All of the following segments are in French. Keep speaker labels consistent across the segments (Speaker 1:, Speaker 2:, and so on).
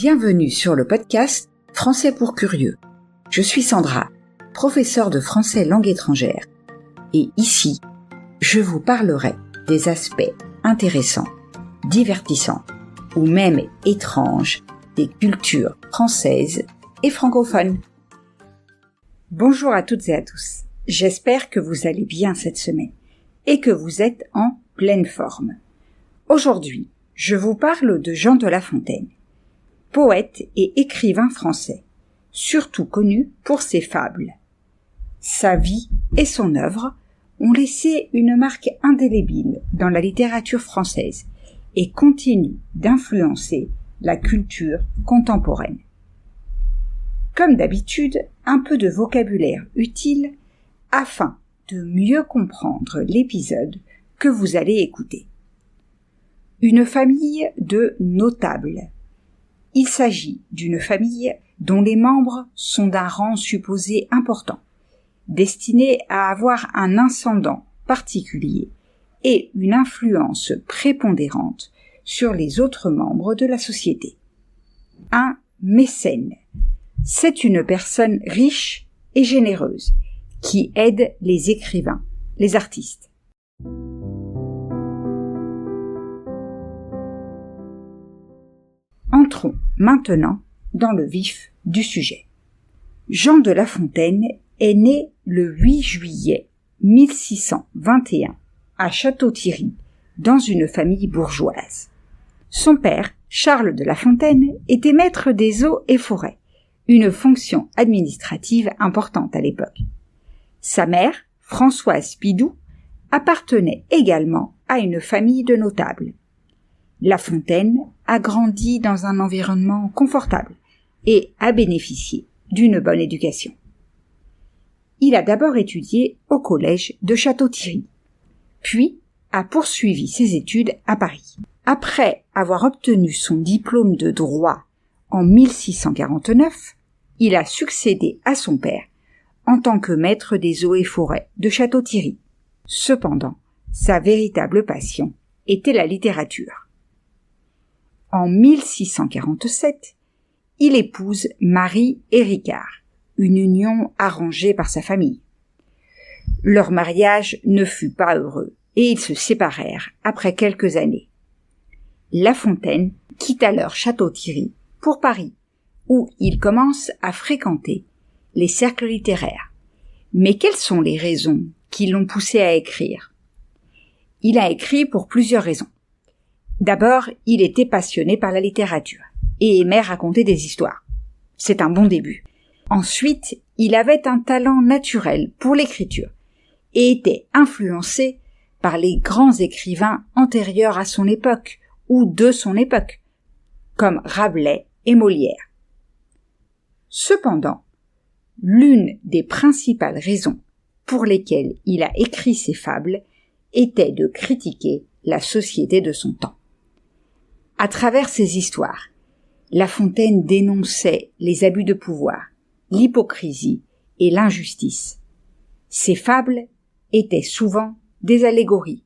Speaker 1: Bienvenue sur le podcast Français pour curieux. Je suis Sandra, professeure de français langue étrangère. Et ici, je vous parlerai des aspects intéressants, divertissants ou même étranges des cultures françaises et francophones. Bonjour à toutes et à tous. J'espère que vous allez bien cette semaine et que vous êtes en pleine forme. Aujourd'hui, je vous parle de Jean de La Fontaine, poète et écrivain français, surtout connu pour ses fables. Sa vie et son œuvre ont laissé une marque indélébile dans la littérature française et continuent d'influencer la culture contemporaine. Comme d'habitude, un peu de vocabulaire utile afin de mieux comprendre l'épisode que vous allez écouter. Une famille de notables. Il s'agit d'une famille dont les membres sont d'un rang supposé important, destinés à avoir un ascendant particulier et une influence prépondérante sur les autres membres de la société. Un mécène. C'est une personne riche et généreuse qui aide les écrivains, les artistes. Entrons maintenant dans le vif du sujet. Jean de La Fontaine est né le 8 juillet 1621 à Château-Thierry, dans une famille bourgeoise. Son père, Charles de La Fontaine, était maître des eaux et forêts, une fonction administrative importante à l'époque. Sa mère, Françoise Pidoux, appartenait également à une famille de notables. La Fontaine a grandi dans un environnement confortable et a bénéficié d'une bonne éducation. Il a d'abord étudié au collège de Château-Thierry, puis a poursuivi ses études à Paris. Après avoir obtenu son diplôme de droit en 1649, il a succédé à son père en tant que maître des eaux et forêts de Château-Thierry. Cependant, sa véritable passion était la littérature. En 1647, il épouse Marie Éricard, une union arrangée par sa famille. Leur mariage ne fut pas heureux et ils se séparèrent après quelques années. La Fontaine quitte alors Château-Thierry pour Paris, où il commence à fréquenter les cercles littéraires. Mais quelles sont les raisons qui l'ont poussé à écrire ? Il a écrit pour plusieurs raisons. D'abord, il était passionné par la littérature et aimait raconter des histoires. C'est un bon début. Ensuite, il avait un talent naturel pour l'écriture et était influencé par les grands écrivains antérieurs à son époque ou de son époque, comme Rabelais et Molière. Cependant, l'une des principales raisons pour lesquelles il a écrit ses fables était de critiquer la société de son temps. À travers ses histoires, La Fontaine dénonçait les abus de pouvoir, l'hypocrisie et l'injustice. Ses fables étaient souvent des allégories,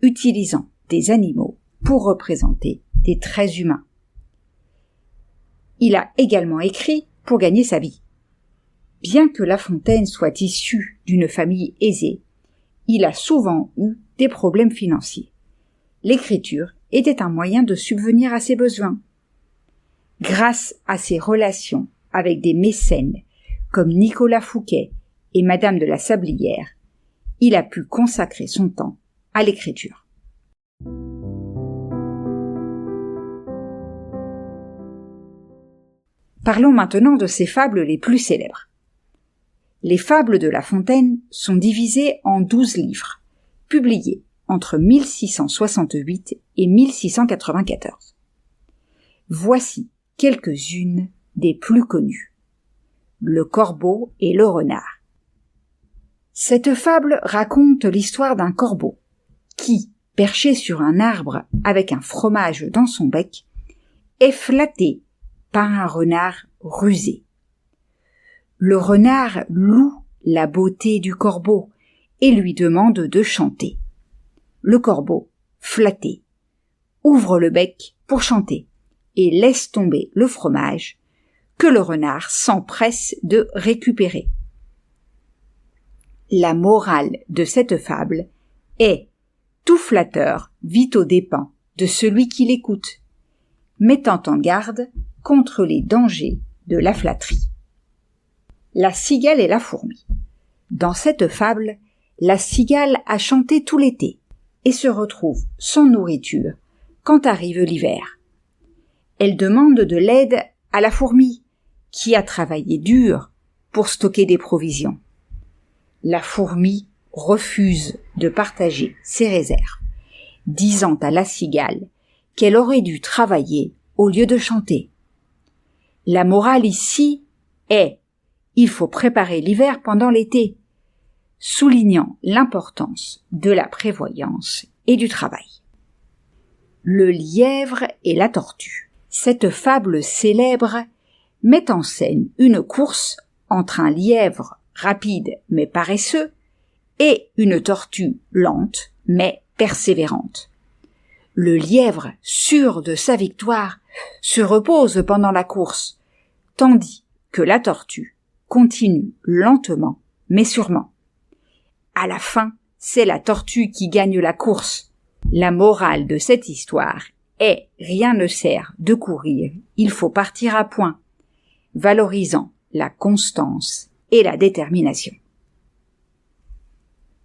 Speaker 1: utilisant des animaux pour représenter des traits humains. Il a également écrit pour gagner sa vie. Bien que La Fontaine soit issu d'une famille aisée, il a souvent eu des problèmes financiers. L'écriture était un moyen de subvenir à ses besoins. Grâce à ses relations avec des mécènes comme Nicolas Fouquet et Madame de la Sablière, il a pu consacrer son temps à l'écriture. Parlons maintenant de ses fables les plus célèbres. Les fables de La Fontaine sont divisées en 12 livres, publiés entre 1668 et 1694. Voici quelques-unes des plus connues. Le corbeau et le renard. Cette fable raconte l'histoire d'un corbeau qui, perché sur un arbre avec un fromage dans son bec, est flatté par un renard rusé. Le renard loue la beauté du corbeau et lui demande de chanter. Le corbeau, flatté, ouvre le bec pour chanter et laisse tomber le fromage, que le renard s'empresse de récupérer. La morale de cette fable est « Tout flatteur vit aux dépens de celui qui l'écoute », mettant en garde contre les dangers de la flatterie. La cigale et la fourmi. Dans cette fable, la cigale a chanté tout l'été et se retrouve sans nourriture quand arrive l'hiver. Elle demande de l'aide à la fourmi, qui a travaillé dur pour stocker des provisions. La fourmi refuse de partager ses réserves, disant à la cigale qu'elle aurait dû travailler au lieu de chanter. La morale ici est « il faut préparer l'hiver pendant l'été », soulignant l'importance de la prévoyance et du travail. Le lièvre et la tortue. Cette fable célèbre met en scène une course entre un lièvre rapide mais paresseux et une tortue lente mais persévérante. Le lièvre, sûr de sa victoire, se repose pendant la course, tandis que la tortue continue lentement mais sûrement. À la fin, c'est la tortue qui gagne la course. La morale de cette histoire est « rien ne sert de courir, il faut partir à point », valorisant la constance et la détermination.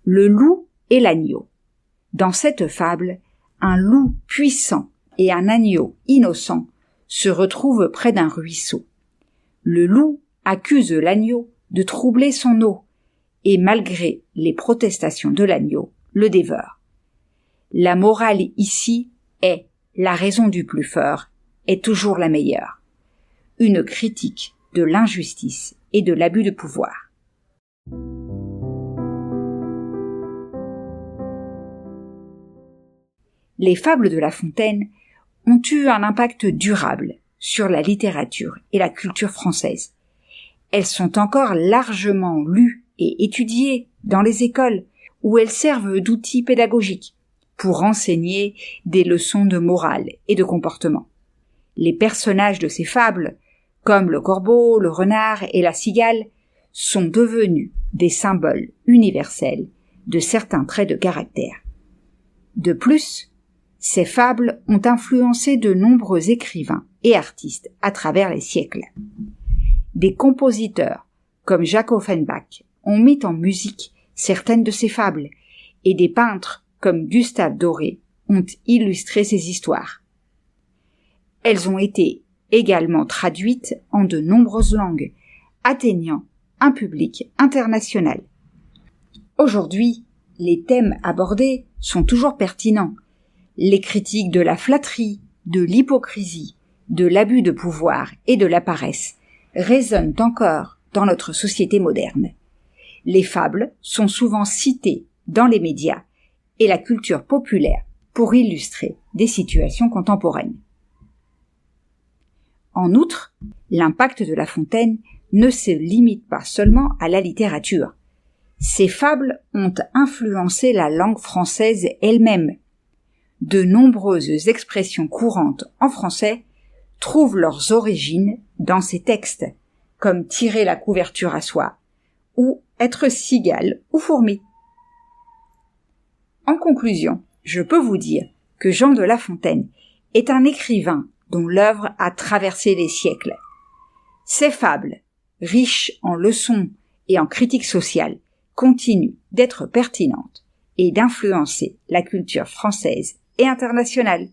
Speaker 1: Le loup et l'agneau. Dans cette fable, un loup puissant et un agneau innocent se retrouvent près d'un ruisseau. Le loup accuse l'agneau de troubler son eau et malgré les protestations de l'agneau, le dévore. La morale ici est « la raison du plus fort est toujours la meilleure », une critique de l'injustice et de l'abus de pouvoir. Les fables de La Fontaine ont eu un impact durable sur la littérature et la culture française. Elles sont encore largement lues et étudiées dans les écoles où elles servent d'outils pédagogiques pour enseigner des leçons de morale et de comportement. Les personnages de ces fables, comme le corbeau, le renard et la cigale, sont devenus des symboles universels de certains traits de caractère. De plus, ces fables ont influencé de nombreux écrivains et artistes à travers les siècles. Des compositeurs, comme Jacques Offenbach, ont mis en musique certaines de ces fables, et des peintres, comme Gustave Doré, ont illustré ces histoires. Elles ont été également traduites en de nombreuses langues, atteignant un public international. Aujourd'hui, les thèmes abordés sont toujours pertinents. Les critiques de la flatterie, de l'hypocrisie, de l'abus de pouvoir et de la paresse résonnent encore dans notre société moderne. Les fables sont souvent citées dans les médias et la culture populaire pour illustrer des situations contemporaines. En outre, l'impact de La Fontaine ne se limite pas seulement à la littérature. Ces fables ont influencé la langue française elle-même. De nombreuses expressions courantes en français trouvent leurs origines dans ces textes, comme tirer la couverture à soi, ou être cigale ou fourmi. En conclusion, je peux vous dire que Jean de La Fontaine est un écrivain dont l'œuvre a traversé les siècles. Ses fables, riches en leçons et en critiques sociales, continuent d'être pertinentes et d'influencer la culture française et internationale.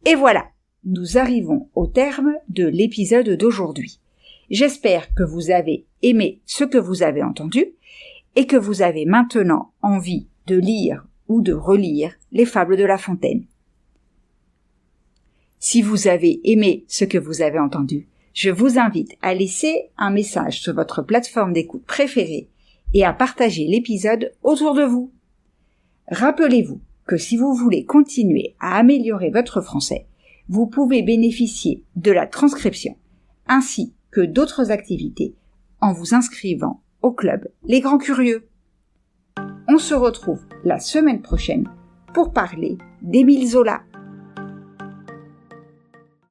Speaker 1: Et voilà, nous arrivons au terme de l'épisode d'aujourd'hui. J'espère que vous avez aimé ce que vous avez entendu et que vous avez maintenant envie de lire ou de relire les fables de La Fontaine. Si vous avez aimé ce que vous avez entendu, je vous invite à laisser un message sur votre plateforme d'écoute préférée et à partager l'épisode autour de vous. Rappelez-vous que si vous voulez continuer à améliorer votre français, vous pouvez bénéficier de la transcription ainsi que d'autres activités en vous inscrivant au club Les Grands Curieux. On se retrouve la semaine prochaine pour parler d'Émile Zola.